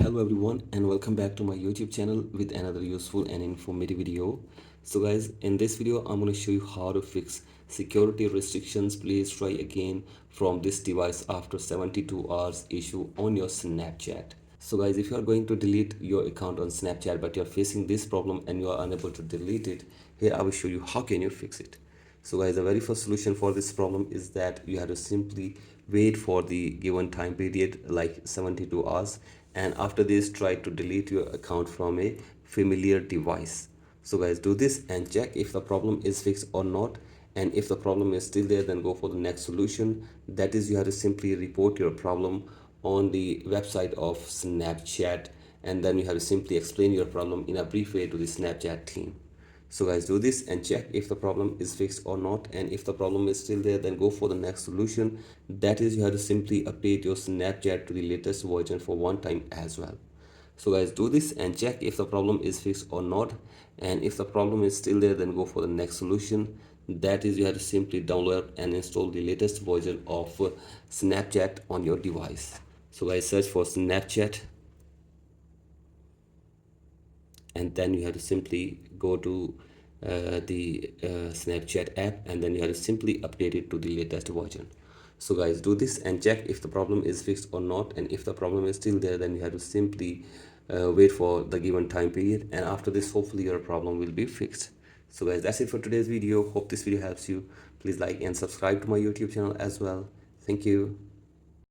Hello everyone and welcome back to my YouTube channel with another useful and informative video. So guys, in this video I'm going to show you how to fix security restrictions. Please try again from this device after 72 hours issue on your Snapchat. So guys, if you are going to delete your account on Snapchat but you're facing this problem and you are unable to delete it, here I will show you how can you fix it. So guys, the very first solution for this problem is that you have to simply wait for the given time period like 72 hours, and after this try to delete your account from a familiar device. So guys, do this and check if the problem is fixed or not, and if the problem is still there then go for the next solution. That is, you have to simply report your problem on the website of Snapchat, and then you have to simply explain your problem in a brief way to the Snapchat team. So guys, do this and check if the problem is fixed or not, and if the problem is still there then go for the next solution. That is, you have to simply update your Snapchat to the latest version for one time as well. So guys, do this and check if the problem is fixed or not, and if the problem is still there then go for the next solution. That is, you have to simply download and install the latest version of Snapchat on your device. So guys, search for Snapchat, and then you have to simply go to the Snapchat app, and then you have to simply update it to the latest version. So guys, do this and check if the problem is fixed or not, and if the problem is still there then you have to simply wait for the given time period, and after this hopefully your problem will be fixed. So guys, that's it for today's video. Hope this video helps you. Please like and subscribe to my YouTube channel as well. Thank you.